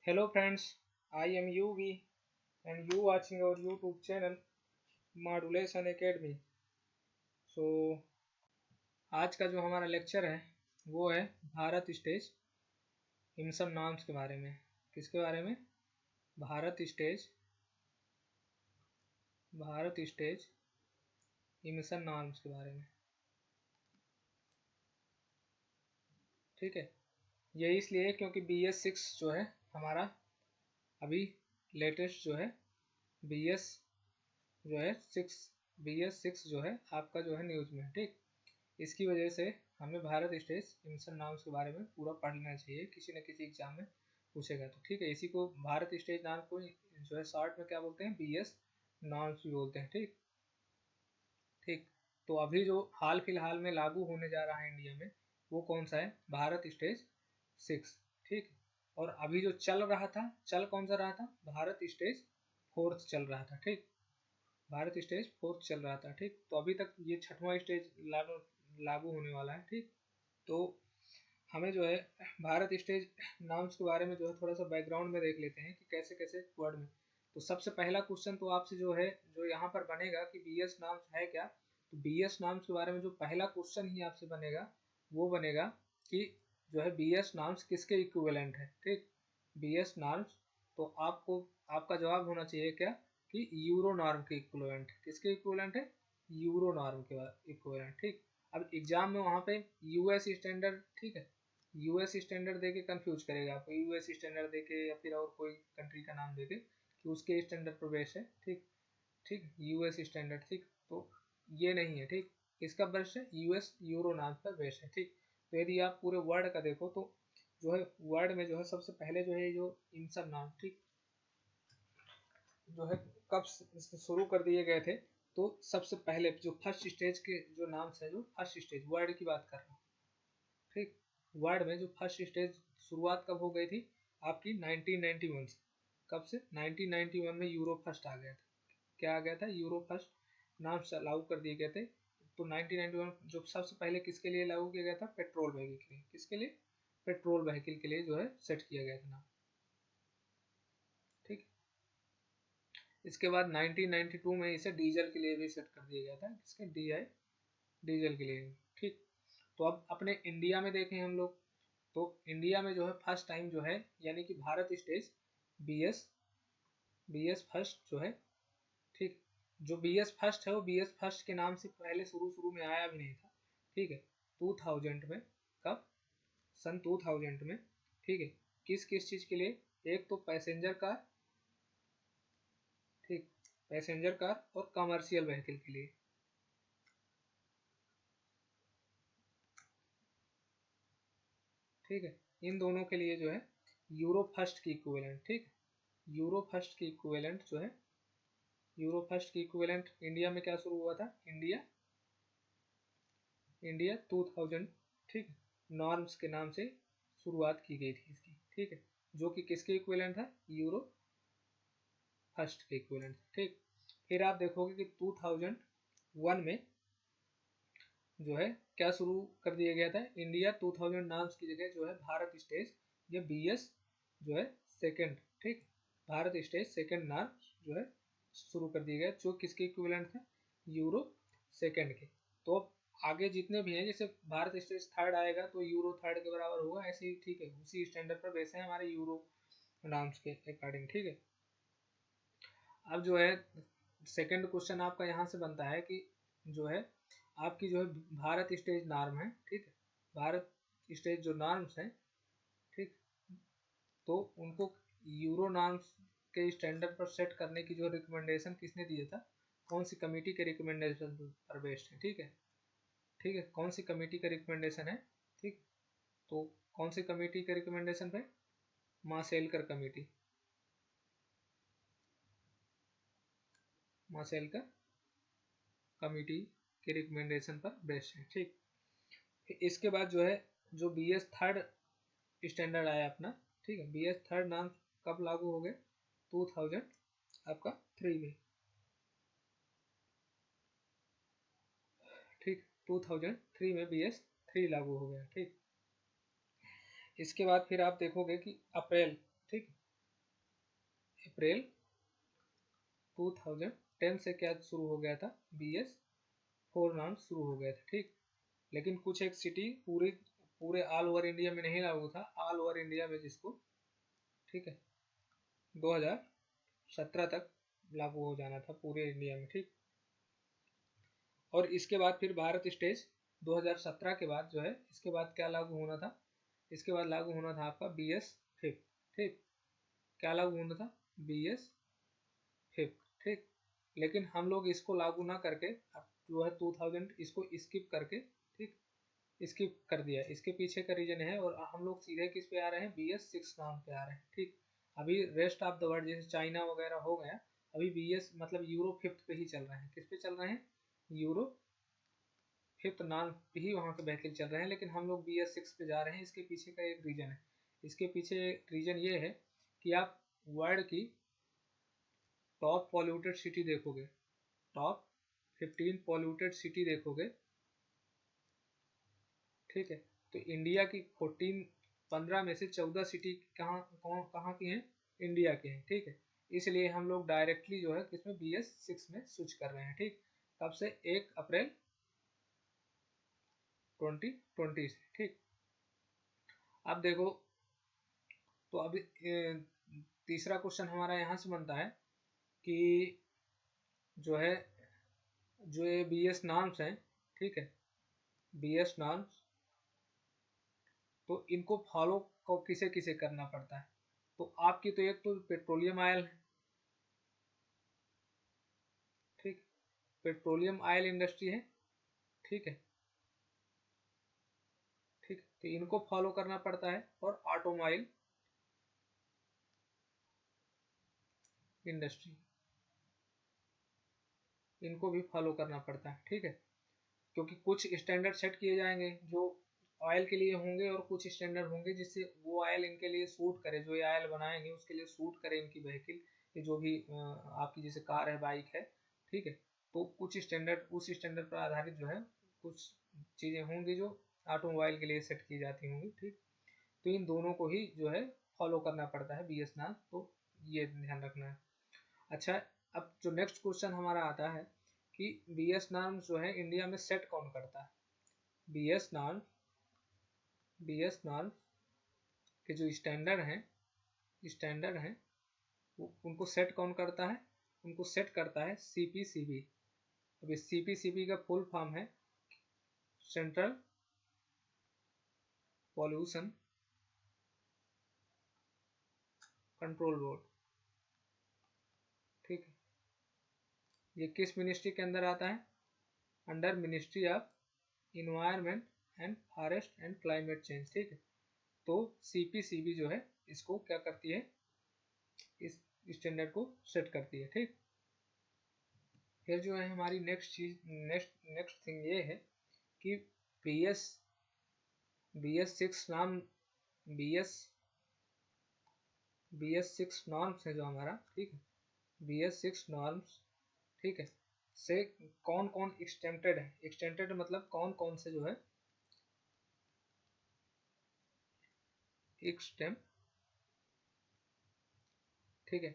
Hello friends, I am UV and you watching our YouTube channel Modulation Academy. So आज का जो हमारा lecture है वो है भारत स्टेज इमसन नॉर्म्स के बारे में। किसके बारे में? भारत स्टेज इमसन नॉर्म्स के बारे में। ठीक है, ये इसलिए क्योंकि BS6 जो है हमारा अभी लेटेस्ट जो है BS6 जो है आपका जो है न्यूज़ में। ठीक, इसकी वजह से हमें भारत स्टेज इमसन नॉर्म्स के बारे में पूरा पढ़ लेना चाहिए, किसी न किसी एग्जाम में पूछेगा तो। ठीक है, इसी को भारत स्टेज नाम को जो है शॉर्ट में क्या बोलते हैं? BS नॉर्म्स भी बोलते हैं। ठीक ठीक, तो अभी जो हाल फिलहाल में लागू होने जा रहा है इंडिया में वो कौन सा है? भारत स्टेज 6। ठीक, और अभी जो चल रहा था, कौन सा रहा था? भारत स्टेज 4 चल रहा था। ठीक, भारत स्टेज 4 चल रहा था। ठीक, तो अभी तक ये 6वां स्टेज लागू होने वाला है। ठीक, तो हमें जो है भारत स्टेज नाउन्स के बारे में जो है थोड़ा सा बैकग्राउंड में देख लेते हैं कि कैसे कैसे वर्ड में। तो सबसे पहला क्वेश्चन तो आपसे जो है जो यहाँ पर बनेगा कि BS नाउन्स है क्या। तो BS नाउन्स के बारे में जो पहला क्वेश्चन ही आपसे बनेगा वो बनेगा कि जो है BS नाउन्स किसके इक्विवेलेंट है। ठीक, BS नाउन्स, तो आपको आपका जवाब होना चाहिए क्या कि यूरो नॉर्म के इक्विवेलेंट। किसके इक्विवेलेंट है? यूरो नॉर्म के इक्विवेलेंट। ठीक, अब एग्जाम में वहाँ पे US स्टैंडर्ड, ठीक है, US स्टैंडर्ड देके कंफ्यूज करेगा आपको, US स्टैंडर्ड देके या फिर और कोई कंट्री का नाम देके कि उसके स्टैंडर्ड पर बेस है। ठीक ठीक, US स्टैंडर्ड। ठीक, तो ये नहीं है। ठीक, इसका बेस है US यूरो नाम पर बेस है। ठीक, तो यदि आप पूरे वर्ड का देखो तो जो है वर्ड में जो है सबसे पहले जो है जो इमसन नाम, ठीक, जो है कब शुरू कर दिए गए थे। तो सबसे पहले जो फर्स्ट स्टेज के जो नाम है, जो फर्स्ट स्टेज वर्ड की बात कर रहा हूँ। ठीक, वर्ड में जो फर्स्ट स्टेज शुरुआत कब हो गई थी आपकी? 1991 से। कब से? 1991 में यूरो फर्स्ट आ गया था। क्या आ गया था? यूरो फर्स्ट नाम से लागू कर दिए गए थे। तो 1991 जो सबसे पहले किसके लिए लागू किया गया था? पेट्रोल व्हीकल के लिए। किसके लिए? पेट्रोल व्हीकल के लिए जो है सेट किया गया था नाम। ठीक, इसके बाद 1992 में इसे डीजल के लिए भी सेट कर दिया गया था। किसके? डीजल के लिए। ठीक, तो अब अपने इंडिया में देखें हम लोग, तो इंडिया में जो है फर्स्ट टाइम जो है यानी कि भारत स्टेज BS फर्स्ट जो है, ठीक, जो BS फर्स्ट है वो BS फर्स्ट के नाम से पहले शुरू में आया भी नहीं था। ठीक है, 2000 में। कब? सन 2000 में। ठीक है, किस किस चीज के लिए? एक तो पैसेंजर कार, ठीक, पैसेंजर कार और कमर्शियल व्हीकल के लिए। ठीक है, इन दोनों के लिए जो है यूरो फर्स्ट की इक्विवेलेंट। ठीक, यूरो फर्स्ट की इक्विवेलेंट जो है, यूरो फर्स्ट की इक्विवेलेंट इंडिया में क्या शुरू हुआ था? इंडिया 2000, ठीक, नॉर्म्स के नाम से शुरुआत की गई थी इसकी। ठीक है, जो कि किसके इक्विवेलेंट था? यूरो फर्स्ट के इक्विवेलेंट। ठीक, फिर आप देखोगे कि 2001 में जो है क्या शुरू कर दिया गया था? इंडिया 2000 नाम्स की जगह जो है भारत स्टेज या BS जो है सेकंड, ठीक, भारत स्टेज सेकंड नाम जो है शुरू कर दिया गया, जो किसके इक्विवेलेंट था? यूरो सेकंड के। तो अब आगे जितने भी हैं, जैसे भारत स्टेज थर्ड आएगा तो यूरो थर्ड के बराबर होगा, ऐसे ही। ठीक है, उसी स्टैंडर्ड पर बेस है हमारे यूरो नाम्स के अकॉर्डिंग। ठीक है, अब जो है सेकंड क्वेश्चन आपका यहाँ से बनता है कि जो है आपकी जो है भारत स्टेज नॉर्म है, ठीक है, भारत स्टेज जो नॉर्म्स हैं, ठीक, तो उनको यूरो नॉर्म्स के स्टैंडर्ड पर सेट करने की जो रिकमेंडेशन किसने दिया था? कौन सी कमेटी के रिकमेंडेशन पर बेस्ड है? ठीक है, ठीक है, कौन सी कमेटी का रिकमेंडेशन है? ठीक, तो कौन सी कमेटी के रिकमेंडेशन पे? मासेलकर कमेटी, मासेलकर कमेटी के रिकमेंडेशन पर बेस्ड है। ठीक, इसके बाद जो है जो BS थर्ड स्टैंडर्ड आया अपना, ठीक है, BS थर्ड नाम कब लागू हो गए? 2000 आपका 3 में। ठीक, 2003 में BS 3 लागू हो गया। ठीक, इसके बाद फिर आप देखोगे कि अप्रैल, ठीक, अप्रैल 2010 से क्या शुरू हो गया था, BS4 नाम शुरू हो गया था, ठीक। लेकिन कुछ एक सिटी पूरे ऑल ओवर इंडिया में नहीं लागू था, ऑल ओवर इंडिया में जिसको, ठीक है, 2017 तक लागू हो जाना था पूरे इंडिया में, ठीक। और इसके बाद फिर भारत स्टेज 2017 के बाद जो है, इसके बाद क्या लागू होना था, इसके बाद लागू होना था आपका BS5, ठीक। क्या लागू होना था, BS5, ठीक। लेकिन हम लोग इसको लागू ना करके अब जो है 2000 इसको स्किप करके, ठीक, स्किप कर दिया। इसके पीछे का रीजन है, और हम लोग सीधे किस पे आ रहे हैं, BS6 नाम पे आ रहे हैं, ठीक। अभी रेस्ट ऑफ द वर्ल्ड जैसे चाइना वगैरह हो गया, अभी BS मतलब यूरो 5 पे ही चल रहे हैं। किस पे चल रहे हैं, यूरो 5 नाम पे ही वहाँ के व्हीकल चल रहे हैं, लेकिन हम लोग BS6 पे जा रहे हैं। इसके पीछे का एक रीजन है, इसके पीछे रीजन ये है कि आप वर्ल्ड की टॉप पॉल्यूटेड सिटी देखोगे, टॉप 15 पॉल्यूटेड सिटी देखोगे, ठीक है, तो इंडिया की 15 में से 14 सिटी कहाँ की हैं, इंडिया की हैं, ठीक है। इसलिए हम लोग डायरेक्टली जो है किसमें, BS6 में स्विच कर रहे हैं, ठीक। कब से, 1 अप्रैल 2020 से, ठीक। अब देखो, तो अभी तीसरा क्वेश्चन हमारा यहाँ से बनता है कि जो है, जो ये BS नॉर्म्स हैं, ठीक है, BS नॉर्म्स, तो इनको फॉलो को किसे किसे करना पड़ता है। तो आपकी तो एक तो पेट्रोलियम ऑयल है, ठीक, पेट्रोलियम ऑयल इंडस्ट्री है, ठीक है, ठीक, तो इनको फॉलो करना पड़ता है। और ऑटोमोबाइल इंडस्ट्री, इनको भी फॉलो करना पड़ता है, ठीक है। क्योंकि कुछ स्टैंडर्ड सेट किए जाएंगे जो ऑयल के लिए होंगे, और कुछ स्टैंडर्ड होंगे जिससे वो ऑयल इनके लिए सूट करे, जो ये ऑयल बनाएंगे उसके लिए सूट करे इनकी व्हीकल, ये जो भी आपकी जैसे कार है, बाइक है, ठीक है। तो कुछ स्टैंडर्ड, उस स्टैंडर्ड पर आधारित जो है कुछ चीज़ें होंगी जो ऑटोमोबाइल के लिए सेट की जाती होंगी, ठीक। तो इन दोनों को ही जो है फॉलो करना पड़ता है BS नॉर्म, तो ये ध्यान रखना है। अच्छा, अब जो नेक्स्ट क्वेश्चन हमारा आता है कि BS नॉर्म जो है इंडिया में सेट कौन करता है। BS नॉर्म, BS नॉर्म के जो स्टैंडर्ड हैं उनको सेट कौन करता है, उनको सेट करता है CPCB। अब इस CPCB का फुल फॉर्म है सेंट्रल पॉल्यूशन कंट्रोल बोर्ड, ठीक है। ये किस मिनिस्ट्री के अंदर आता है, under ministry of environment and forest and climate change, ठीक है। तो CPCB जो है इसको क्या करती है, इस स्टैंडर्ड को सेट करती है, ठीक। फिर जो है हमारी नेक्स्ट चीज, नेक्स्ट थिंग ये है कि BS BS6 नाम, BS BS6 नॉर्म्स है जो हमारा, ठीक है, BS6 नॉर्म्स, ठीक है, से कौन कौन एक्सटेंटेड है, एक्सटेंटेड मतलब कौन कौन से जो है एक्सटेम, ठीक है,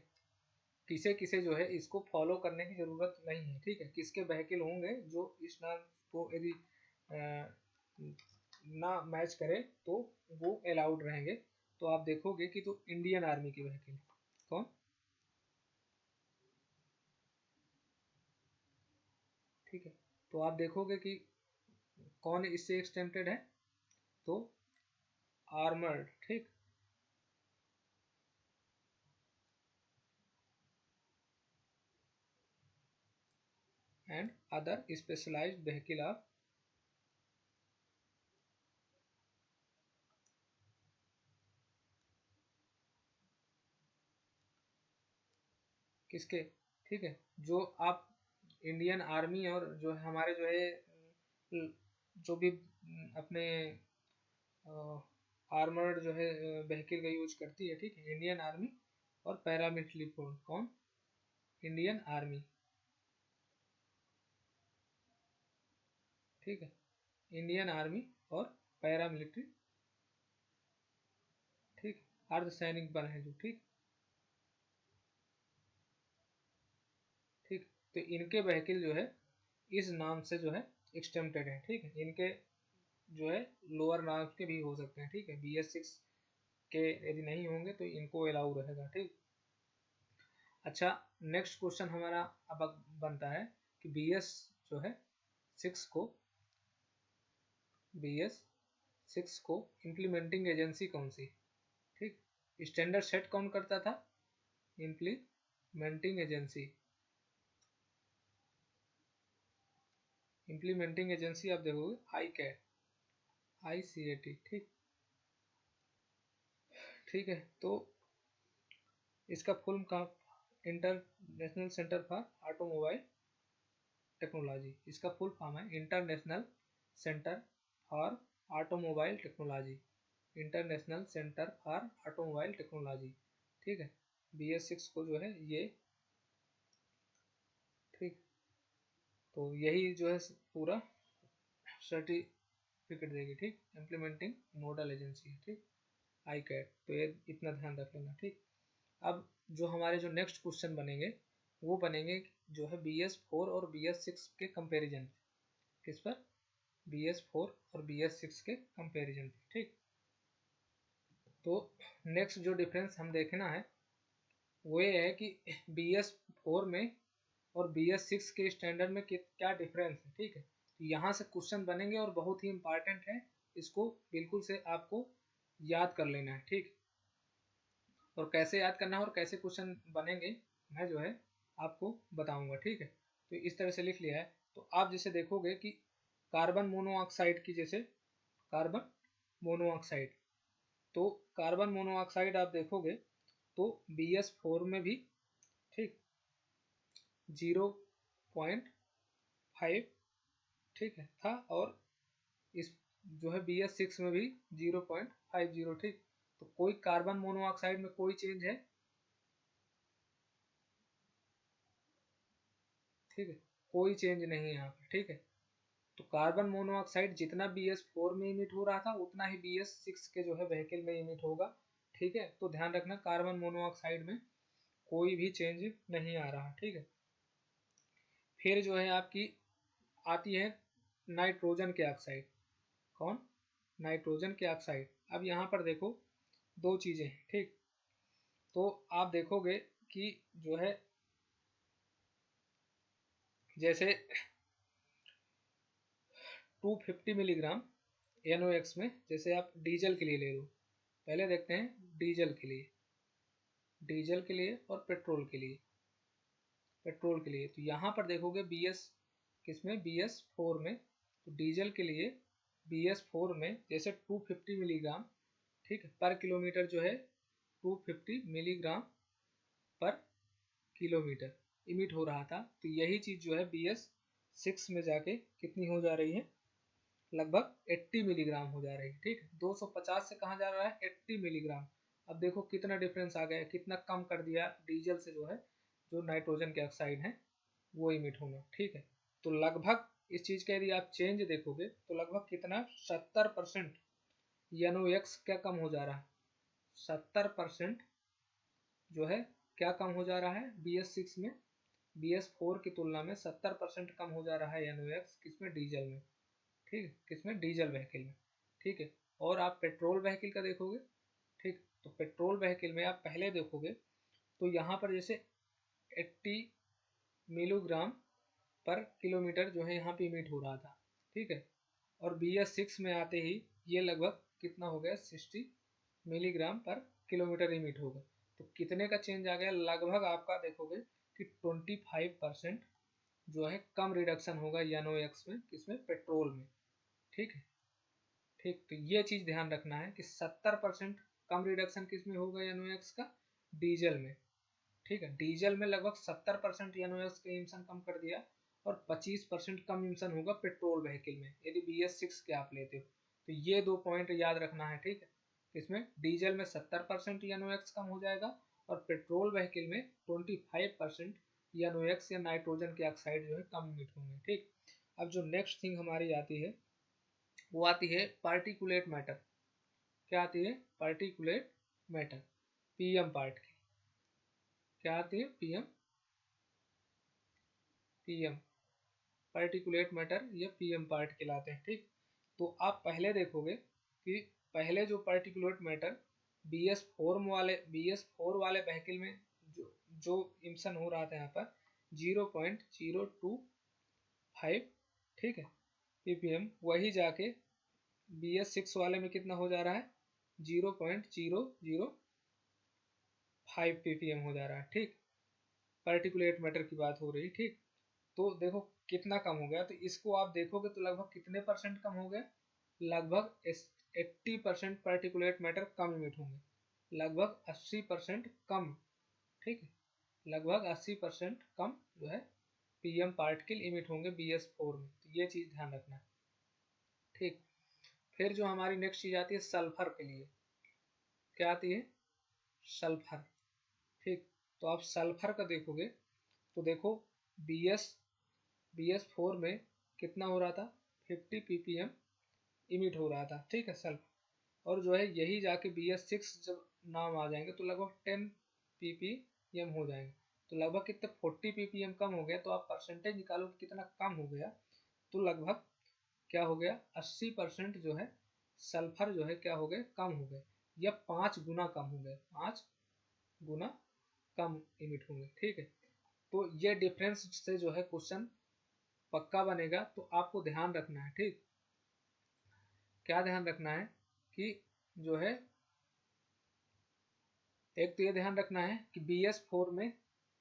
किसे किसे जो है इसको फॉलो करने की जरूरत नहीं है, ठीक है। किसके व्हीकल होंगे जो इस नॉर्म को यदि ना मैच करे तो वो अलाउड रहेंगे। तो आप देखोगे कि तो इंडियन आर्मी के व्हीकल, कौन, ठीक है, तो आप देखोगे कि कौन इससे एक्सटेंटेड है, तो आर्मर्ड, ठीक, and other specialised vehicle of, किसके, ठीक है, जो आप इंडियन आर्मी और जो हमारे जो है जो भी अपने आर्मर्ड जो है व्हीकल का यूज करती है, ठीक है, इंडियन आर्मी और पैरामिलिट्री फोर्स, कौन, इंडियन आर्मी, ठीक है, इंडियन आर्मी और पैरामिलिट्री, ठीक, अर्धसैनिक बल है जो, ठीक। तो इनके व्हीकल जो है इस नाम से जो है एक्सटेम्प्टेड है, ठीक है। इनके जो है लोअर नाम के भी हो सकते हैं, ठीक है। BS6 के यदि नहीं होंगे तो इनको अलाउ रहेगा, ठीक। अच्छा, नेक्स्ट क्वेश्चन हमारा अब बनता है कि जो है 6 को BS6 को इम्प्लीमेंटिंग एजेंसी कौन सी, ठीक। स्टैंडर्ड सेट कौन करता था, इम्प्लीमेंटिंग एजेंसी। इम्प्लीमेंटिंग एजेंसी आप देखोगे ICAT, ठीक। ठीक है, तो इसका फुल का international centre for automobile technology, इसका फुल फॉर्म है international centre for automobile technology, international centre for automobile technology, ठीक है। BS6 को जो है ये, ठीक, तो यही जो है पूरा सर्टिफिकेट देगी, ठीक। इम्प्लीमेंटिंग नोडल एजेंसी, ठीक, ICAT। तो ये इतना ध्यान रख लेना, ठीक। अब जो हमारे जो नेक्स्ट क्वेश्चन बनेंगे वो बनेंगे जो है BS4 और BS6 के कंपैरिजन, किस पर, BS4 और BS6 के कंपैरिजन, ठीक। तो नेक्स्ट जो डिफरेंस हम देखना है वो ये है कि BS4 में और BS6 के स्टैंडर्ड में क्या डिफरेंस है, ठीक है। तो यहाँ से क्वेश्चन बनेंगे और बहुत ही इंपॉर्टेंट है, इसको बिल्कुल से आपको याद कर लेना है, ठीक। और कैसे याद करना है और कैसे क्वेश्चन बनेंगे मैं जो है आपको बताऊंगा, ठीक है। तो इस तरह से लिख लिया है। तो आप जैसे देखोगे कि कार्बन मोनोऑक्साइड की, जैसे कार्बन मोनोऑक्साइड, तो कार्बन मोनोऑक्साइड आप देखोगे तो BS4 में भी, ठीक, 0.5, ठीक है था, और इस जो है BS6 में भी 0.50, ठीक। तो कोई कार्बन मोनोऑक्साइड में कोई चेंज है, ठीक है, कोई चेंज नहीं है यहाँ पर, ठीक है। तो कार्बन मोनोऑक्साइड जितना BS4 में इमिट हो रहा था उतना ही BS6 के जो है व्हीकल में इमिट होगा, ठीक है। तो ध्यान रखना कार्बन मोनोऑक्साइड में कोई भी चेंज नहीं आ रहा, ठीक है। फिर जो है आपकी आती है नाइट्रोजन के ऑक्साइड, कौन, नाइट्रोजन के ऑक्साइड। अब यहाँ पर देखो दो चीजें, ठीक। तो आप देखोगे कि जो है जैसे 250 मिलीग्राम NOx में, जैसे आप डीजल के लिए ले लो, पहले देखते हैं डीजल के लिए और पेट्रोल के लिए। तो यहाँ पर देखोगे किसमें, BS4 में, तो डीजल के लिए BS4 में जैसे 250 मिलीग्राम, ठीक है, पर किलोमीटर जो है 250 मिलीग्राम पर किलोमीटर इमिट हो रहा था। तो यही चीज जो है BS6 में जाके कितनी हो जा रही है, लगभग 80 मिलीग्राम हो जा रही है, ठीक है। 250 से कहाँ जा रहा है, 80 मिलीग्राम। अब देखो कितना डिफरेंस आ गया, कितना कम कर दिया डीजल से जो है, जो नाइट्रोजन के ऑक्साइड है वो इमिट होना, ठीक है। तो लगभग इस चीज का यदि आप चेंज देखोगे तो लगभग कितना, 70% NOx क्या कम हो जा रहा है, 70% जो है क्या कम हो जा रहा है BS6 में, BS4 की तुलना में 70% कम हो जा रहा है NOx, किसमें, डीजल में, ठीक है, किसमें, डीजल व्हीकल में, ठीक है। और आप पेट्रोल व्हीकल का देखोगे, ठीक, तो पेट्रोल व्हीकल में आप पहले देखोगे तो यहाँ पर जैसे 80 मिलीग्राम पर किलोमीटर जो है यहाँ पे इमिट हो रहा था, ठीक है। और BS6 में आते ही ये लगभग कितना हो गया, 60 मिलीग्राम पर किलोमीटर इमिट होगा। तो कितने का चेंज आ गया, लगभग आपका देखोगे कि 25% जो है कम रिडक्शन होगा NOx में, किसमें, पेट्रोल में, ठीक है। ठीक, तो ये चीज ध्यान रखना है कि 70% कम रिडक्शन किसमें होगा NOx का, डीजल में, ठीक है। डीजल में लगभग 70% NOx का इमिशन कम कर दिया, और 25% कम इमिशन होगा पेट्रोल व्हीकल में यदि BS6 के आप लेते हो। तो ये दो पॉइंट याद रखना है, ठीक है। इसमें डीजल में 70% NOx कम हो जाएगा, और पेट्रोल व्हीकल में 25% NOx या नाइट्रोजन के ऑक्साइड जो है कम इमिट होंगे, ठीक। अब जो नेक्स्ट थिंग हमारी आती है वो आती है पार्टिकुलेट मैटर। क्या आती है, पार्टिकुलेट मैटर, PM पार्ट की। क्या आती है, PM पीएम पार्टिकुलेट मैटर या पीएम पार्ट कहलाते हैं। ठीक, तो आप पहले देखोगे कि पहले जो particulate matter B S four वाले व्हीकल में जो जो इमिशन हो रहा था यहाँ पर 0.025, ठीक है, ppm, वही जाके BS6 वाले में कितना हो जा रहा है 0.005 ppm हो जा रहा है। ठीक, पार्टिकुलेट मैटर की बात हो रही। ठीक, तो देखो कितना कम हो गया, तो इसको आप देखोगे तो लगभग कितने परसेंट कम हो गया, लगभग 80% पार्टिकुलेट मैटर कम इमिट होंगे, लगभग 80% कम। ठीक है, लगभग 80% कम जो है पीएम पार्टिकल इमिट होंगे BS4 में, तो ये चीज ध्यान रखना है। ठीक, फिर जो हमारी नेक्स्ट चीज आती है सल्फर के लिए, क्या आती है सल्फर। ठीक, तो आप सल्फर का देखोगे तो देखो BS4 में कितना हो रहा था 50 ppm इमिट हो रहा था। ठीक है, सल्फर, और जो है यही जाके BS6 जब नाम आ जाएंगे तो लगभग 10 ppm हो जाएंगे, तो लगभग कितने 40 ppm कम हो गया। तो आप परसेंटेज निकालो कि कितना कम हो गया, तो लगभग क्या हो गया 80% जो है सल्फर जो है क्या हो गए कम हो गए, या 5 गुना कम हो गए, 5 गुना कम इमिट होंगे। ठीक है, तो ये डिफरेंस से जो है क्वेश्चन पक्का बनेगा, तो आपको ध्यान रखना है। ठीक, क्या ध्यान रखना है कि जो है एक तो ये ध्यान रखना है कि BS4 में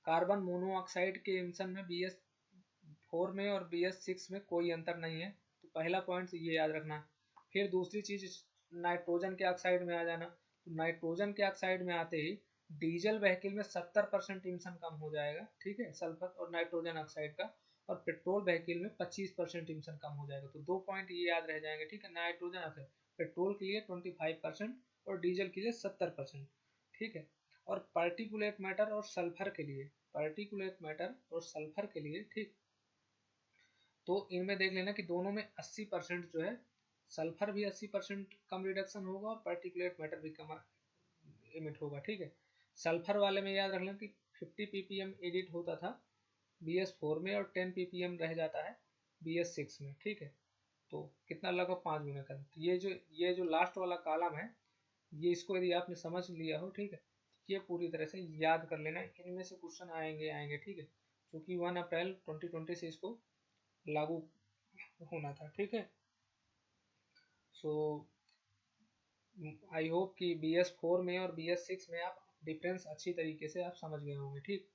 कार्बन मोनोऑक्साइड के इमिशन में BS4 में और BS6 में कोई अंतर नहीं है, तो पहला पॉइंट ये याद रखना है। फिर दूसरी चीज नाइट्रोजन के ऑक्साइड में आ जाना, तो नाइट्रोजन के ऑक्साइड में आते ही डीजल व्हीकल में 70% इमिशन कम हो जाएगा। ठीक है, सल्फर और नाइट्रोजन ऑक्साइड का, और पेट्रोल व्हीकल में 25% इमिशन कम हो जाएगा। तो 2 पॉइंट ये याद रह जाएंगे। ठीक है, नाइट्रोजन ऑक्साइड पेट्रोल के लिए 25% और डीजल के लिए 70%। ठीक है, और पार्टिकुलेट मैटर और सल्फर के लिए, पार्टिकुलेट मैटर और सल्फर के लिए, ठीक, तो इनमें देख लेना कि दोनों में 80% जो है सल्फर भी 80% कम रिडक्शन होगा और पार्टिकुलेट मैटर भी कम इमिट होगा। ठीक है, सल्फर वाले में याद रख लें कि 50 ppm एडिट होता था BS4 में और 10 ppm रह जाता है BS6 में। ठीक है, तो कितना लगभग 5 गुना का। तो ये जो लास्ट वाला कॉलम है, ये इसको यदि आपने समझ लिया हो, ठीक है, ये पूरी तरह से याद कर लेना, इनमें से क्वेश्चन आएंगे। ठीक है, क्योंकि 1 अप्रैल 2020 से इसको लागू होना था। ठीक है, सो आई होप कि BS4 में और BS6 में आप डिफरेंस अच्छी तरीके से आप समझ गए होंगे। ठीक,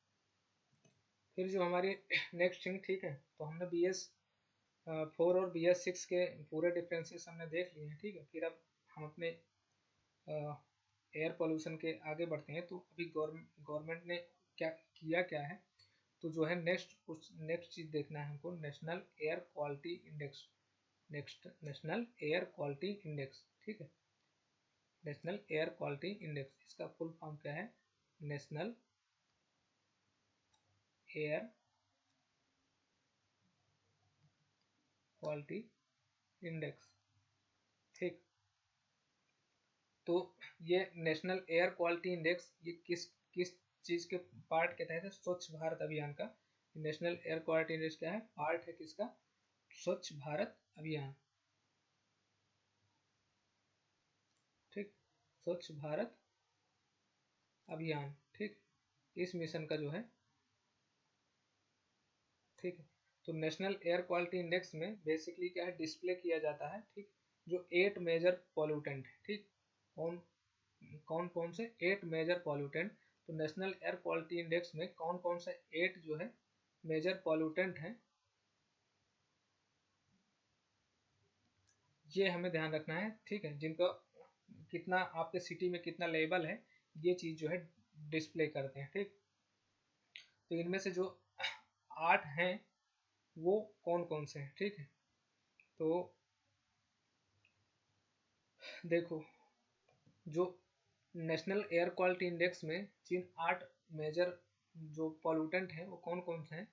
फिर जो हमारी नेक्स्ट थिंग, ठीक है, तो हमने BS4 और BS6 के पूरे डिफरेंसेस हमने देख लिए हैं। ठीक है, फिर अब हम अपने एयर पोल्यूशन के आगे बढ़ते हैं। तो अभी गवर्नमेंट ने क्या है, तो जो है नेक्स्ट चीज देखना है हमको, national air quality index. National air quality index, ठीक है, नेशनल एयर क्वालिटी इंडेक्स, इसका फुल फॉर्म क्या है, नेशनल एयर क्वालिटी इंडेक्स। ठीक, तो ये नेशनल एयर क्वालिटी इंडेक्स ये किस किस चीज के पार्ट के तहत है, स्वच्छ भारत अभियान का। नेशनल एयर क्वालिटी इंडेक्स क्या है, पार्ट है किसका, स्वच्छ भारत अभियान। ठीक, स्वच्छ भारत अभियान, ठीक, इस मिशन का जो है, ठीक है, तो नेशनल एयर क्वालिटी इंडेक्स में बेसिकली क्या है, डिस्प्ले किया जाता है, ठीक, जो 8 मेजर पॉल्यूटेंट है। ठीक, कौन कौन कौन से 8 मेजर पॉल्यूटेंट, तो नेशनल एयर क्वालिटी इंडेक्स में कौन कौन से 8 जो है मेजर पॉल्यूटेंट हैं, ये हमें ध्यान रखना है। ठीक है, जिनका कितना आपके सिटी में कितना लेवल है, ये चीज जो है डिस्प्ले करते हैं। ठीक, तो इनमें से जो 8 हैं वो कौन कौन से हैं, ठीक है, तो देखो, जो नेशनल एयर क्वालिटी इंडेक्स में जिन 8 मेजर जो पॉल्यूटेंट हैं वो कौन कौन से हैं,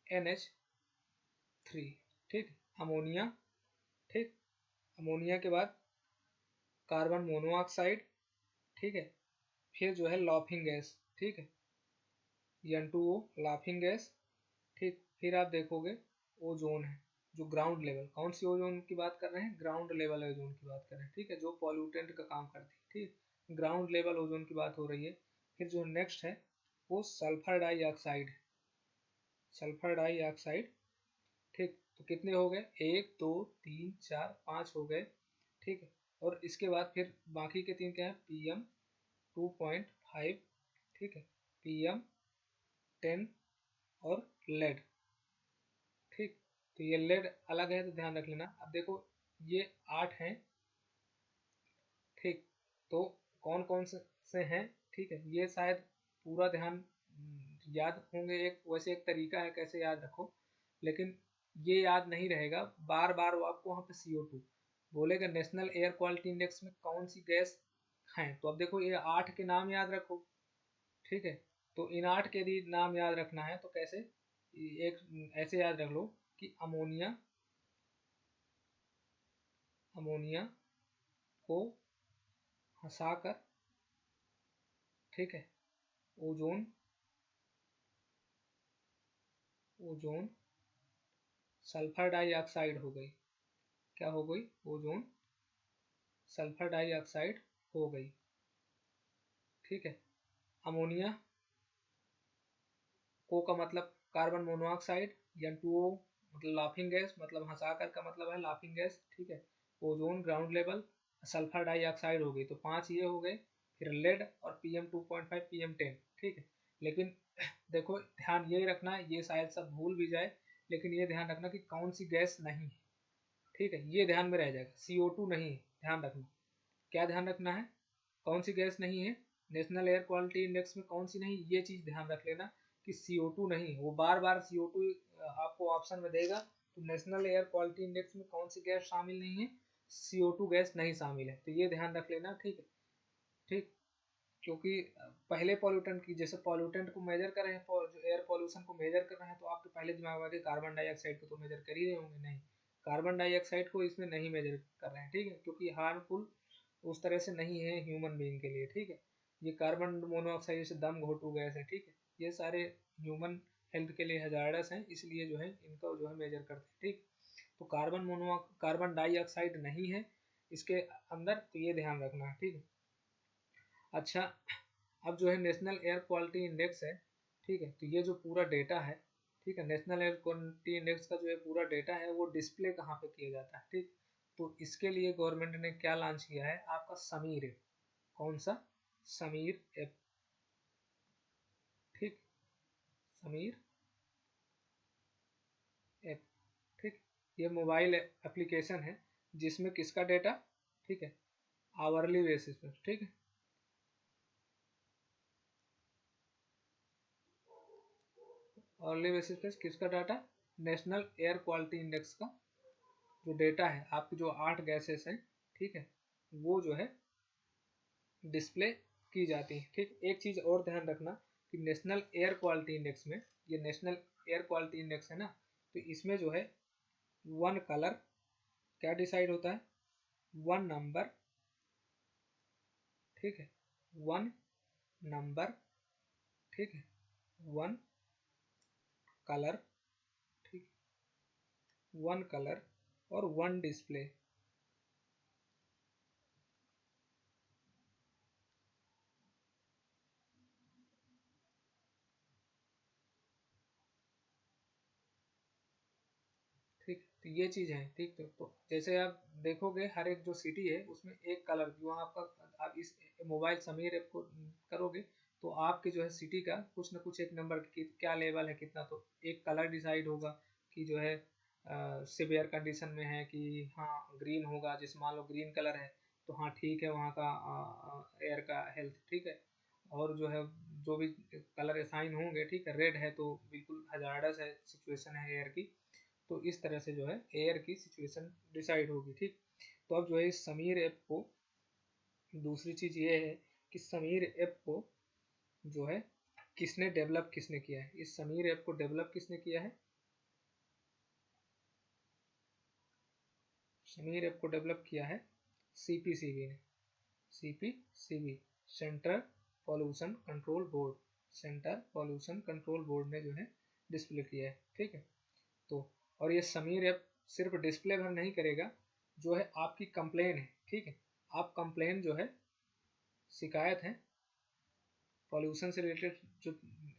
NH3, ठीक, अमोनिया, ठीक, अमोनिया के बाद कार्बन मोनोऑक्साइड, ठीक है, फिर जो है लॉफिंग गैस, ठीक है, N2O लाफिंग गैस, ठीक, फिर आप देखोगे ओजोन है, जो ग्राउंड लेवल, कौन सी ओजोन की बात कर रहे हैं, ग्राउंड लेवल ओजोन की बात कर रहे हैं, ठीक है, जो पॉल्यूटेंट का काम करती है, ठीक, ग्राउंड लेवल ओजोन की बात हो रही है। फिर जो नेक्स्ट है वो सल्फर डाइऑक्साइड है, सल्फर डाइऑक्साइड, ठीक, तो कितने हो गए, 1 2 3 4 5 हो गए, ठीक है। और इसके बाद फिर बाकी के 3 क्या है, PM2.5, ठीक है, PM10 और लेड, ठीक। तो ये लेड अलग है तो ध्यान रख लेना। अब देखो ये 8 हैं, ठीक, तो कौन कौन से हैं, ठीक है, ये शायद पूरा ध्यान याद होंगे, एक वैसे एक तरीका है कैसे याद रखो, लेकिन ये याद नहीं रहेगा, बार बार वो आपको वहाँ पे CO2 बोलेगा, नेशनल एयर क्वालिटी इंडेक्स में कौन सी गैस है, तो अब देखो ये 8 के नाम याद रखो, ठीक है। तो इन 8 के यदि नाम याद रखना है तो कैसे, एक ऐसे याद रख लो कि अमोनिया, अमोनिया को हंसाकर, ठीक है, ओजोन, ओजोन सल्फर डाइऑक्साइड हो गई, क्या हो गई, ओजोन सल्फर डाइऑक्साइड हो गई, ठीक है। अमोनिया को का मतलब कार्बन मोनोऑक्साइड, N2O मतलब लाफिंग गैस, मतलब हंसाकर का मतलब है लाफिंग गैस, ठीक है। Ozone ground level, sulphur dioxide हो गई, तो 5 ये हो गए। फिर लेड और PM2.5 PM10, ठीक है। लेकिन देखो ध्यान ये रखना, ये शायद सब भूल भी जाए, लेकिन ये ध्यान रखना कि कौन सी गैस नहीं है, ठीक है, ये ध्यान में रह जाएगा, CO2 नहीं है, ध्यान रखना, क्या ध्यान रखना है, कौन सी गैस नहीं है, नेशनल एयर क्वालिटी इंडेक्स में कौन सी नहीं, ये चीज ध्यान रख लेना कि CO2 नहीं, वो बार बार CO2 आपको ऑप्शन में देगा, तो नेशनल एयर क्वालिटी इंडेक्स में कौन सी गैस शामिल नहीं है, CO2 गैस नहीं शामिल है, तो ये ध्यान रख लेना, ठीक है, ठीक। क्योंकि पहले पॉल्यूटेंट की, जैसे पॉल्यूटेंट को मेजर कर रहे हैं, जो एयर पॉल्यूशन को मेजर कर रहे हैं, तो आपके पहले दिमाग में कार्बन डाइऑक्साइड को तो मेजर कर ही रहे होंगे, नहीं, कार्बन डाइऑक्साइड को इसमें नहीं मेजर कर रहे हैं, ठीक है, क्योंकि हार्मफुल उस तरह से नहीं है ह्यूमन बीइंग के लिए, ठीक है। ये कार्बन मोनोऑक्साइड जैसे दम घोटू गैस है, ठीक है, ये सारे ह्यूमन हेल्थ के लिए हजार्डस हैं, इसलिए जो है इनका जो है मेजर करते हैं, ठीक। तो कार्बन डाइऑक्साइड नहीं है इसके अंदर, तो ये ध्यान रखना है, ठीक है। अच्छा, अब जो है नेशनल एयर क्वालिटी इंडेक्स है, ठीक है, तो ये जो पूरा डेटा है, ठीक है, नेशनल एयर क्वालिटी इंडेक्स का जो है पूरा डेटा है वो डिस्प्ले कहाँ पे किया जाता है, ठीक। तो इसके लिए गवर्नमेंट ने क्या लॉन्च किया है, आपका समीर ऐप, कौन सा, समीर ऐप, ठीक, समीर ऐप, ठीक। ये मोबाइल एप्लीकेशन है जिसमें किसका डेटा, ठीक है, आवरली बेसिस पर, ठीक है, आवरली बेसिस पे किसका data, national air quality index का जो डेटा है, आपकी जो 8 गैसेस हैं, ठीक है, वो जो है डिस्प्ले की जाती है, ठीक। एक चीज और ध्यान रखना कि नेशनल एयर क्वालिटी इंडेक्स में, ये नेशनल एयर क्वालिटी इंडेक्स है ना, तो इसमें जो है वन कलर क्या डिसाइड होता है, वन नंबर, ठीक है, वन नंबर, ठीक है, वन कलर, ठीक, वन कलर और वन डिस्प्ले, ठीक। तो ये चीज है, ठीक। तो जैसे आप देखोगे हर एक जो सिटी है उसमें एक कलर जो आपका, आप इस मोबाइल समीर ऐप को करोगे तो आपके जो है सिटी का कुछ ना कुछ एक नंबर की क्या लेवल है कितना, तो एक कलर डिसाइड होगा कि जो है सिवियर कंडीशन में है कि हाँ ग्रीन होगा, जैसे मान लो ग्रीन कलर है तो हाँ ठीक है वहाँ का एयर का हेल्थ ठीक है। और जो है जो भी कलर असाइन होंगे, ठीक है, रेड है तो बिल्कुल हजार्डस है सिचुएशन है एयर की, तो इस तरह से जो है एयर की सिचुएशन डिसाइड होगी, ठीक। तो अब जो है इस समीर ऐप को, दूसरी चीज ये है कि समीर ऐप को जो है किसने डेवलप, किसने किया है, इस समीर ऐप को डेवलप किसने किया है, समीर ऐप को डेवलप किया है CPCB ने, CPCB, central pollution control board, central pollution control board ने जो है डिस्प्ले किया है, ठीक है। तो और ये समीर ऐप सिर्फ डिस्प्ले भर नहीं करेगा, जो है आपकी कंप्लेन है, ठीक है, आप कंप्लेन जो है शिकायत है पॉल्यूशन से रिलेटेड, जो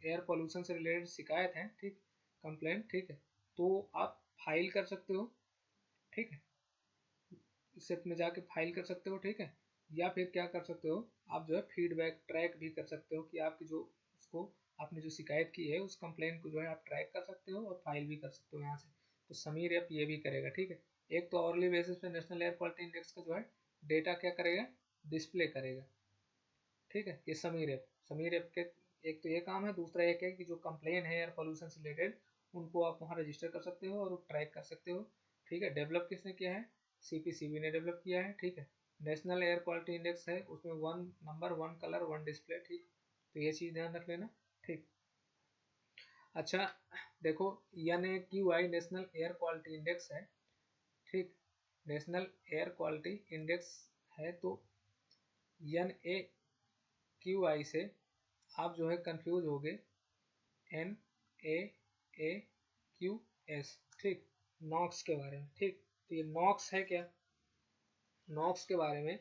एयर पॉल्यूशन से रिलेटेड शिकायत है, ठीक, कंप्लेन, ठीक है, तो आप फाइल कर सकते हो, ठीक है, सिप में जाके फाइल कर सकते हो, ठीक है। या फिर क्या कर सकते हो, आप जो है फीडबैक ट्रैक भी कर सकते हो कि आपकी जो उसको आपने जो शिकायत की है उस कंप्लेन को जो है आप ट्रैक कर सकते हो और फाइल भी कर सकते हो यहाँ से। तो समीर ऐप ये भी करेगा, ठीक है। एक तो आवरली बेसिस पे नेशनल एयर क्वालिटी इंडेक्स का जो है डेटा क्या करेगा, डिस्प्ले करेगा, ठीक है। ये समीर ऐप के एक तो ये काम है, दूसरा एक है कि जो कंप्लेन है एयर पोल्यूशन से रिलेटेड उनको आप वहाँ रजिस्टर कर सकते हो और ट्रैक कर सकते हो, ठीक है। डेवलप किसने किया है, सीपीसीबी ने डेवलप किया है, ठीक है। नेशनल एयर क्वालिटी इंडेक्स है, उसमें 1 नंबर 1 कलर 1 डिस्प्ले, ठीक। तो ये चीज़ ध्यान रख लेना, ठीक। अच्छा देखो, NAQI national air quality index है, ठीक, नेशनल एयर क्वालिटी इंडेक्स है। तो NAQI से आप जो है कंफ्यूज हो गए, NAAQS, ठीक, नॉक्स के बारे में, ठीक। तो ये नॉक्स है क्या, नॉक्स के बारे में,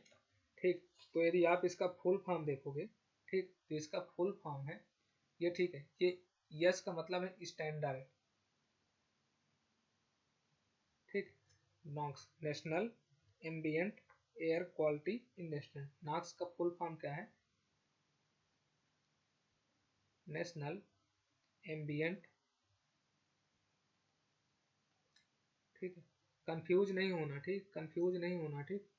ठीक। तो यदि आप इसका फुल फॉर्म देखोगे, ठीक, तो इसका फुल फॉर्म है ये, ठीक है। ये यस का मतलब है स्टैंडर्ड, ठीक। NAAQS national ambient air quality index, NAAQS का फुल फॉर्म क्या है, नेशनल एम्बियंट, ठीक है, कंफ्यूज नहीं होना, ठीक, कंफ्यूज नहीं होना, ठीक।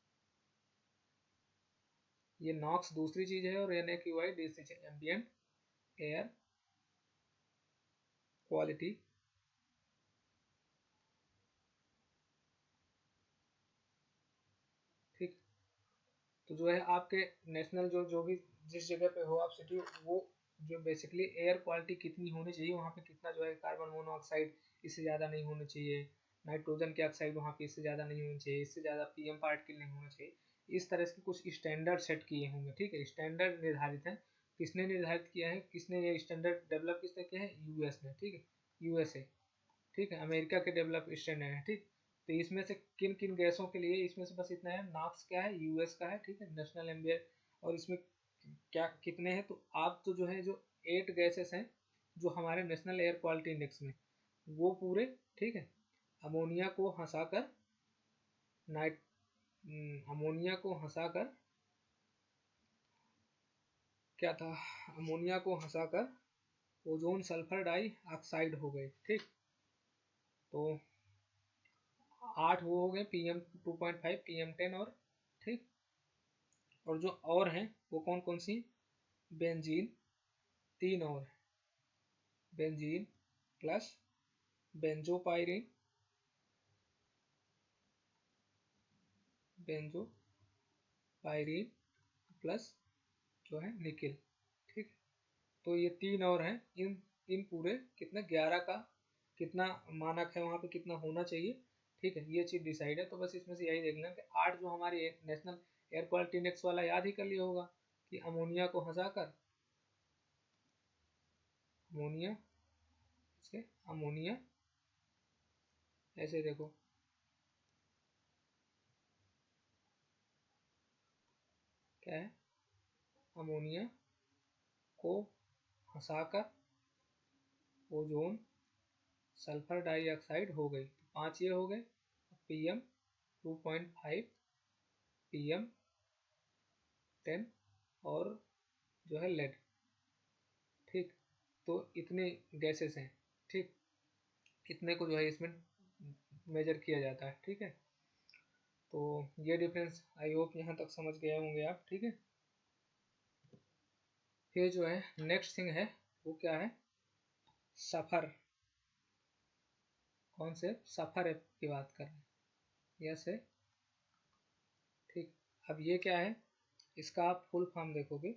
ये नॉक्स दूसरी चीज है और NAQI दूसरी चीज, एम्बियंट एयर क्वालिटी, ठीक। तो जो है आपके नेशनल जो भी जिस जगह पे हो आप सिटी, वो जो बेसिकली एयर क्वालिटी कितनी होनी चाहिए वहाँ पे, कितना जो है कार्बन मोनोऑक्साइड इससे ज़्यादा नहीं होना चाहिए, नाइट्रोजन के ऑक्साइड वहाँ पे इससे ज़्यादा नहीं होनी चाहिए, इससे ज़्यादा PM पार्टिकल नहीं होना चाहिए, इस तरह से कुछ स्टैंडर्ड सेट किए होंगे, ठीक है। स्टैंडर्ड निर्धारित है, किसने निर्धारित किया है, किसने ये स्टैंडर्ड डेवलप किसने किया है, US ने, ठीक है, USA, ठीक है, अमेरिका के डेवलप स्टैंडर्ड है, ठीक। तो इसमें से किन किन गैसों के लिए, इसमें से बस इतना है, नॉक्स क्या है, US का है, ठीक है, नेशनल एम्बियंट। और इसमें क्या कितने हैं, तो आप तो जो है जो 8 गैसेस हैं जो हमारे नेशनल एयर क्वालिटी इंडेक्स में, वो पूरे, ठीक है, अमोनिया को हंसाकर नाइट अमोनिया को हंसाकर क्या था, अमोनिया को हंसाकर ओजोन सल्फर डाई ऑक्साइड हो गए, ठीक। तो 8 वो हो गए, PM2.5, PM10 और, ठीक। और जो और हैं वो कौन कौन सी, बेंजीन, 3 और, benzene plus benzopyrene, benzopyrene plus जो है निकिल, ठीक। तो ये 3 और हैं, इन इन पूरे कितने 11 का कितना मानक है वहाँ पे, कितना होना चाहिए, ठीक है, ये चीज़ डिसाइड है। तो बस इसमें से यही देखना कि 8 जो हमारी नेशनल एयर क्वालिटी इंडेक्स वाला याद ही कर लिया होगा कि अमोनिया को हंसाकर, अमोनिया से अमोनिया, ऐसे देखो, क्या है, अमोनिया को हंसाकर ओजोन सल्फर डाइऑक्साइड हो गई, तो 5 ये हो गए, PM2.5, PM10 और जो है लेड, ठीक। तो इतने गैसेस हैं, ठीक, इतने को जो है इसमें मेजर किया जाता है, ठीक है। तो ये डिफरेंस आई होप यहाँ तक समझ गए होंगे आप, ठीक है। फिर जो है नेक्स्ट थिंग है वो क्या है, सफ़र, कौन से, सफ़र ऐप की बात कर रहे हैं, यस है, ठीक। अब ये क्या है, इसका आप फुल फॉर्म देखोगे,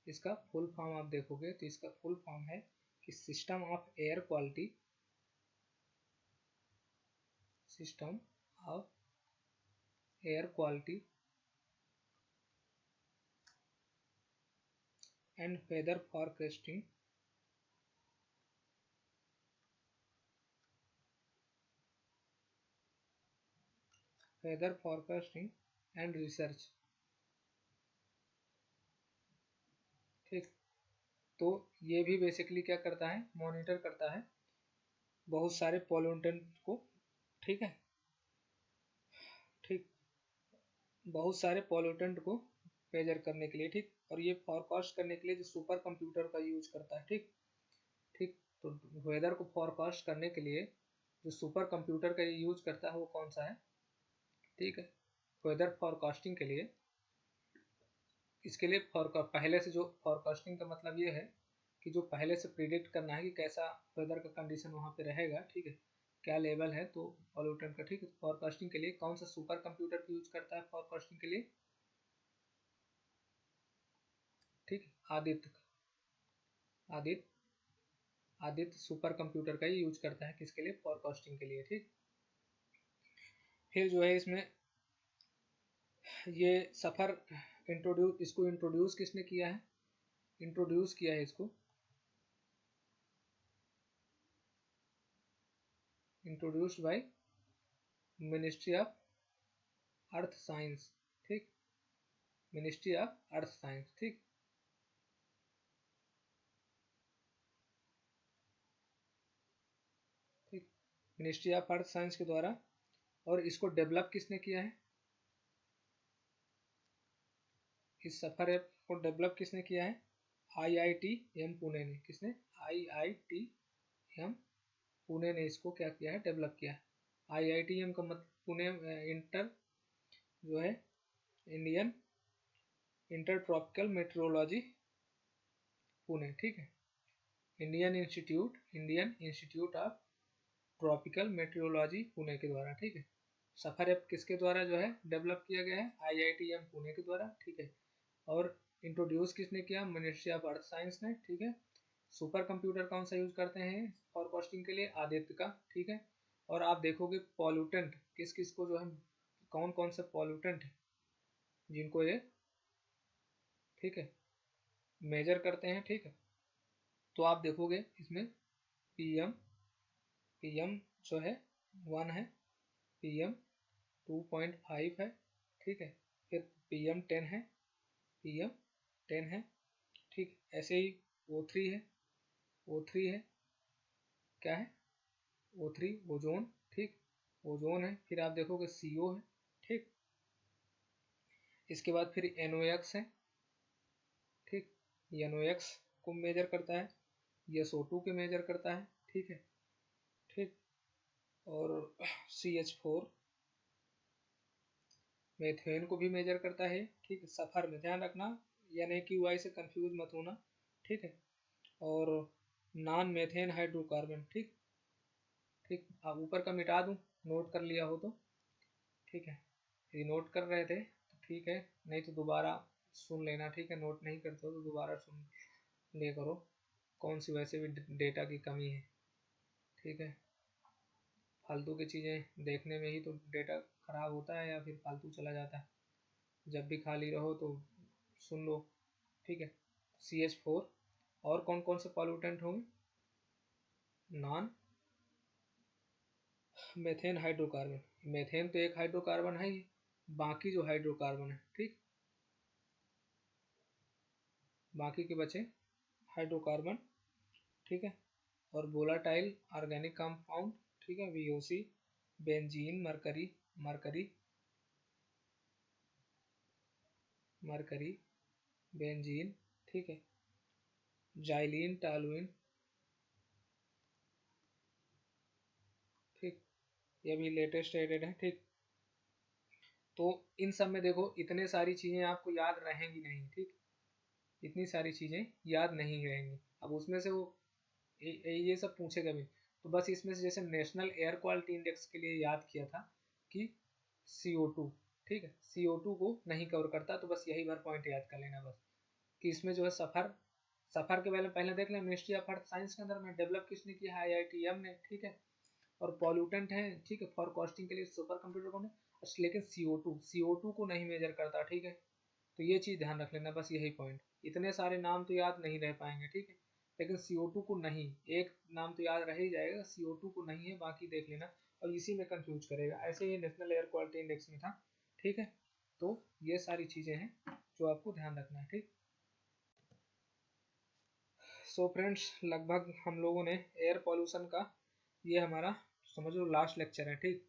इसका फुल फॉर्म आप देखोगे तो इसका फुल फॉर्म है कि system of air quality, system of air quality and weather forecasting weather forecasting and research, ठीक। तो ये भी बेसिकली क्या करता है, मॉनिटर करता है बहुत सारे पॉल्यूटेंट को, ठीक है, ठीक, बहुत सारे पॉल्यूटेंट को मेजर करने के लिए, ठीक। और ये फॉरकास्ट करने के लिए जो सुपर कंप्यूटर का यूज करता है, ठीक, ठीक। तो वेदर को फॉरकास्ट करने के लिए जो सुपर कंप्यूटर का यूज करता है वो कौन सा है, ठीक है। वेदर फॉरकास्टिंग के लिए, इसके लिए पहले से जो फॉरकास्टिंग का मतलब ये है कि जो पहले से प्रिडिक्ट करना है कि कैसा वेदर का कंडीशन वहाँ पे रहेगा, ठीक है, क्या लेवल है तो पॉल्यूटेंट का, ठीक है। फॉरकास्टिंग के लिए कौन सा सुपर कंप्यूटर का यूज करता है फॉरकास्टिंग के लिए, ठीक, आदित्य का, आदित्य सुपर कंप्यूटर का ही यूज करता है किसके लिए, फॉरकास्टिंग के लिए, ठीक। फिर जो है इसमें ये सफर इसको इंट्रोड्यूस किसने किया है, इंट्रोड्यूस किया है इसको, introduced by ministry of earth science, ठीक, मिनिस्ट्री ऑफ अर्थ साइंस, ठीक। ठीक, मिनिस्ट्री ऑफ अर्थ साइंस के द्वारा। और इसको डेवलप किसने किया है, इस सफर ऐप को डेवलप किसने किया है, IITM पुणे ने, किसने, IITM पुणे ने इसको क्या किया है, डेवलप किया है। IITM का मतलब पुणे इंटर जो है Indian inter tropical metrology Pune, ठीक है, Indian institute of tropical metrology Pune के द्वारा, ठीक है। सफर ऐप किसके द्वारा जो है डेवलप किया गया है, IITM पुणे के द्वारा, ठीक है। और इंट्रोड्यूस किसने किया, मिनिस्ट्री ऑफ अर्थ साइंस ने, ठीक है। सुपर कंप्यूटर कौन सा यूज करते हैं फॉरकास्टिंग के लिए, आदित्य का, ठीक है। और आप देखोगे पॉल्यूटेंट किस किस को जो है, कौन कौन से पॉल्यूटेंट जिनको ये, ठीक है, मेजर करते हैं, ठीक है। तो आप देखोगे इसमें पीएम पीएम जो है 1 है, पीएम 2.5 है, ठीक है। फिर पीएम 10 है, पीएम 10 है, ठीक। ऐसे ही O3 है, O3 है, क्या है, O3 ओजोन, ठीक, ओजोन है। फिर आप देखोगे CO है, ठीक। इसके बाद फिर NOx है, ठीक, NOx को मेजर करता है, SO2 के मेजर करता है, ठीक है, ठीक। और CH4 मेथेन को भी मेजर करता है, ठीक है। सफर में ध्यान रखना NAQI से कंफ्यूज मत होना, ठीक है। और नॉन मेथेन हाइड्रोकार्बन, ठीक, ठीक। आप ऊपर का मिटा दूं, नोट कर लिया हो तो, ठीक है। यदि नोट कर रहे थे तो ठीक है, नहीं तो दोबारा सुन लेना, ठीक है। नोट नहीं करते हो तो दोबारा सुन लिया करो, कौन सी वैसे भी डेटा की कमी है, ठीक है। फालतू की चीज़ें देखने में ही तो डेटा ख़राब होता है या फिर फालतू चला जाता है। जब भी खाली रहो तो सुन लो, ठीक है। CH4 और कौन कौन से पॉल्यूटेंट होंगे, नॉन मेथेन हाइड्रोकार्बन, मेथेन तो एक हाइड्रोकार्बन है ही, बाकी जो हाइड्रोकार्बन है, ठीक, बाकी के बचे हाइड्रोकार्बन, ठीक है। और वोलाटाइल ऑर्गेनिक कंपाउंड, ठीक है, VOC, benzene, mercury mercury mercury benzene, ठीक है, जाइलिन, टॉलुइन, ठीक, ये भी लेटेस्ट एडेड है, ठीक। तो इन सब में देखो इतने सारी चीज़ें आपको याद रहेंगी नहीं, ठीक, इतनी सारी चीज़ें याद नहीं रहेंगी। अब उसमें से वो ये सब पूछेगा भी, तो बस इसमें से जैसे नेशनल एयर क्वालिटी इंडेक्स के लिए याद किया था कि CO2, ठीक है, CO2 को नहीं कवर करता, तो बस यही भर पॉइंट याद कर लेना बस, कि इसमें जो है सफ़र के बारे में पहले देख लें, मिनिस्ट्री ऑफ अर्थ साइंस के अंदर में डेवलप किसने किया है, IITM ने, ठीक है। और पॉल्यूटेंट है, ठीक है, फॉरकास्टिंग के लिए सुपर कंप्यूटर कौन है, लेकिन CO2 को नहीं मेजर करता, ठीक है। तो ये चीज़ ध्यान रख लेना बस, यही पॉइंट, इतने सारे नाम तो याद नहीं रह पाएंगे, ठीक है। लेकिन CO2 को नहीं, एक नाम तो याद रह ही जाएगा, CO2 को नहीं है, बाकी देख लेना। और इसी में कंफ्यूज करेगा। ऐसे ही नेशनल एयर क्वालिटी इंडेक्स में था, ठीक है। तो ये सारी चीज़ें हैं जो आपको ध्यान रखना है, ठीक। सो फ्रेंड्स, लगभग हम लोगों ने एयर पॉल्यूशन का ये हमारा समझ लो लास्ट लेक्चर है, ठीक।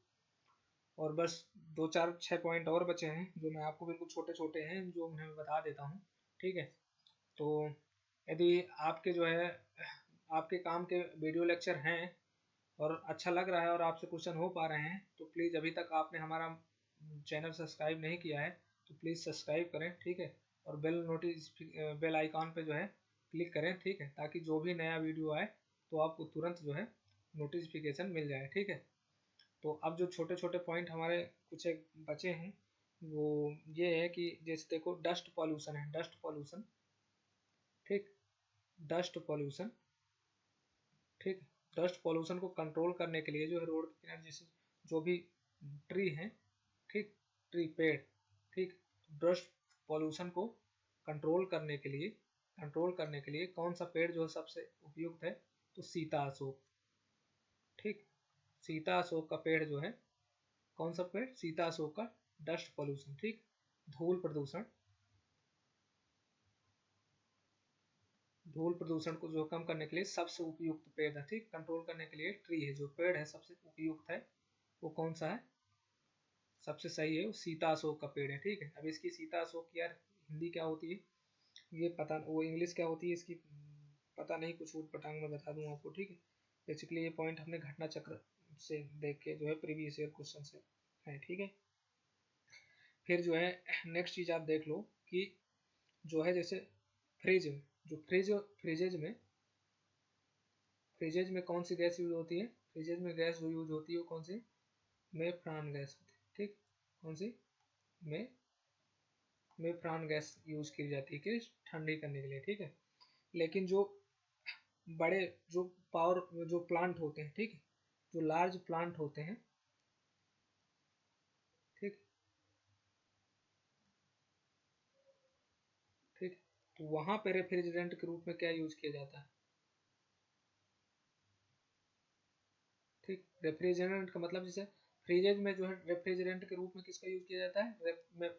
और बस 2 4 6 पॉइंट और बचे हैं जो मैं आपको बिल्कुल छोटे छोटे हैं जो मैं बता देता हूँ, ठीक है। तो यदि आपके जो है आपके काम के वीडियो लेक्चर हैं और अच्छा लग रहा है और आपसे क्वेश्चन हो पा रहे हैं तो प्लीज़, अभी तक आपने हमारा चैनल सब्सक्राइब नहीं किया है तो प्लीज़ सब्सक्राइब करें, ठीक है। और बेल आइकॉन पे जो है क्लिक करें, ठीक है, ताकि जो भी नया वीडियो आए तो आपको तुरंत जो है नोटिफिकेशन मिल जाए, ठीक है। तो अब जो छोटे छोटे पॉइंट हमारे कुछ एक बचे हैं वो ये है कि जैसे देखो डस्ट पॉल्यूशन है, डस्ट पॉल्यूशन, ठीक, डस्ट पॉल्यूशन, ठीक। डस्ट पॉल्यूशन को कंट्रोल करने के लिए जो है रोड के किनारे जैसे जो भी ट्री हैं, ठीक, ट्री पेड़, ठीक, डस्ट पॉल्यूशन को कंट्रोल करने के लिए कौन सा पेड़ जो है सबसे उपयुक्त है, तो सीता अशोक, ठीक। सीता अशोक का पेड़ जो है, कौन सा पेड़, सीता अशोक का डस्ट पॉल्यूशन, ठीक, धूल प्रदूषण, धूल प्रदूषण को जो कम करने के लिए सबसे उपयुक्त पेड़ है, ठीक, कंट्रोल करने के लिए ट्री है, जो पेड़ है सबसे उपयुक्त है वो कौन सा है, सबसे सही है वो सीता अशोक का पेड़ है, ठीक है। अब इसकी सीता अशोक की यार हिंदी क्या होती है ये पता, वो इंग्लिश क्या होती है इसकी पता नहीं, कुछ ऊट पटांग में बता दूं आपको, ठीक है। बेसिकली ये पॉइंट हमने घटना चक्र से देख के जो है प्रीवियस ईयर क्वेश्चन से है, ठीक है। फिर जो है नेक्स्ट चीज आप देख लो कि जो है जैसे फ्रिज, जो फ्रिजेज में कौन सी गैस यूज होती है, फ्रिजेज में गैस जो यूज होती है वो कौन सी, मेफ्रान गैस होती है, ठीक, कौन सी, में मेफ्रान गैस यूज की जाती है कि ठंडी करने के लिए, ठीक है। लेकिन जो बड़े जो पावर जो प्लांट होते हैं, ठीक है, जो लार्ज प्लांट होते हैं, ठीक, ठीक, तो वहां पे रेफ्रिजरेंट के रूप में क्या यूज किया जाता है, ठीक। रेफ्रिजरेंट का मतलब जैसे फ्रिजेज में जो है रेफ्रिजरेंट के रूप में किसका यूज किया जाता है,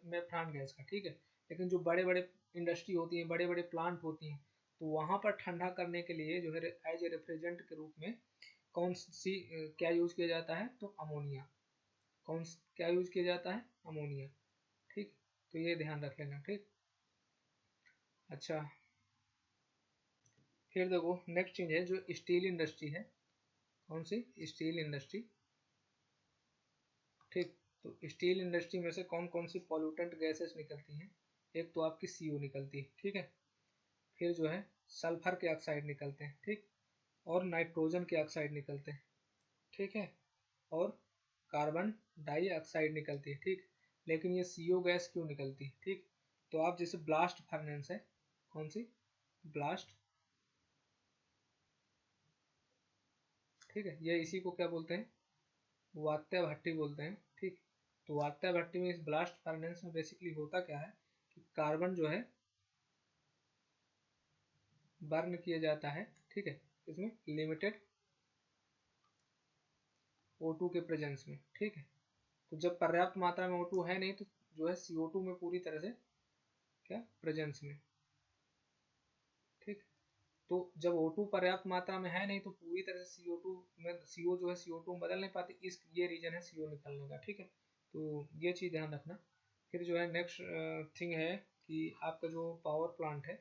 मेफ्रान गैस का, ठीक है। लेकिन जो बड़े बड़े इंडस्ट्री होती है, बड़े बड़े प्लांट होती हैं, तो वहां पर ठंडा करने के लिए जो है एज ए रेफ्रिजरेंट के रूप में कौन सी क्या यूज किया जाता है, तो अमोनिया, क्या यूज किया जाता है, अमोनिया, ठीक। तो ये ध्यान रख लेना, ठीक। अच्छा, फिर देखो नेक्स्ट चीज है जो स्टील इंडस्ट्री है, कौन सी, स्टील इंडस्ट्री, ठीक। तो स्टील इंडस्ट्री में से कौन कौन सी पॉल्यूटेंट गैसेस निकलती हैं, एक तो आपकी CO निकलती है, ठीक है। फिर जो है सल्फर के ऑक्साइड निकलते हैं, ठीक, और नाइट्रोजन के ऑक्साइड निकलते हैं, ठीक है, और कार्बन डाइऑक्साइड निकलती है, ठीक। लेकिन ये CO गैस क्यों निकलती है, ठीक। तो आप जैसे ब्लास्ट फर्नेस है, कौन सी, ब्लास्ट, ठीक है, ये इसी को क्या बोलते हैं, वात्या भट्टी बोलते हैं, ठीक। तो वात्या भट्टी में इस ब्लास्ट फर्नेस में बेसिकली होता क्या है कि कार्बन जो है बर्न किया जाता है, ठीक है, इसमें लिमिटेड O2 के प्रेजेंस में, ठीक है। तो जब पर्याप्त मात्रा में O2 है नहीं तो जो है CO2 में पूरी तरह से क्या प्रेजेंस में, ठीक। तो जब O2 पर्याप्त मात्रा में है नहीं तो पूरी तरह से CO2 में CO जो है CO2 में बदल नहीं पाती, इस ये रीजन है CO निकलने का, ठीक है। तो ये चीज़ ध्यान रखना। फिर जो है नेक्स्ट थिंग है कि आपका जो पावर प्लांट है,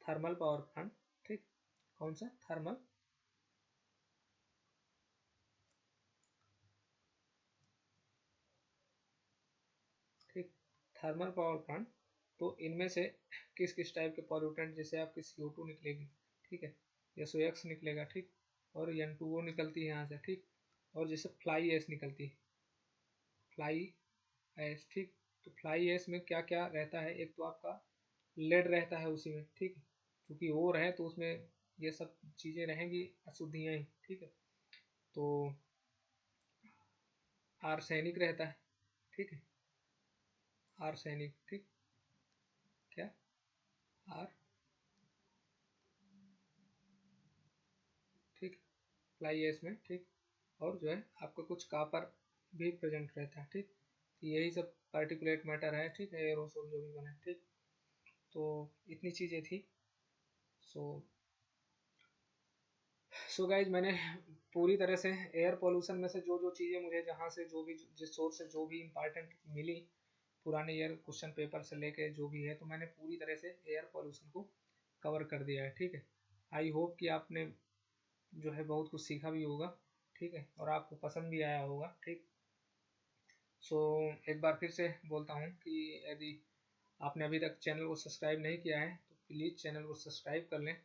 थर्मल पावर प्लांट, ठीक, कौन सा, थर्मल, ठीक, थर्मल पावर प्लांट। तो इनमें से किस किस टाइप के पॉल्यूटेंट, जैसे आपकी CO2 निकलेगी, ठीक है, SOx निकलेगा, ठीक, और N2O निकलती है यहाँ से, ठीक, और जैसे फ्लाई एश निकलती है, फ्लाई एश, ठीक। तो फ्लाई एश में क्या क्या रहता है, एक तो आपका लेड रहता है उसी में, ठीक, क्योंकि और है तो उसमें ये सब चीज़ें रहेंगी अशुद्धियाँ ही, ठीक है। तो आर्सेनिक रहता है, ठीक है, आर्सेनिक, ठीक, क्या, आर, ठीक, फ्लाई एश में, ठीक, और जो है आपका कुछ कॉपर भी प्रेजेंट रहता है, ठीक। तो यही सब पार्टिकुलेट मैटर है, ठीक है, एरोसोल जो भी बने, ठीक। तो इतनी चीज़ें थी। सो सो गाइज, मैंने पूरी तरह से एयर पोल्यूशन में से जो जो चीज़ें मुझे जहाँ से जो भी जिस सोर्स से जो भी इम्पॉर्टेंट मिली पुराने ईयर क्वेश्चन पेपर से लेके जो भी है, तो मैंने पूरी तरह से एयर पोल्यूशन को कवर कर दिया है, ठीक है। आई होप कि आपने जो है बहुत कुछ सीखा भी होगा, ठीक है, और आपको पसंद भी आया होगा, ठीक। सो एक बार फिर से बोलता हूँ कि यदि आपने अभी तक चैनल को सब्सक्राइब नहीं किया है तो प्लीज़ चैनल को सब्सक्राइब कर लें।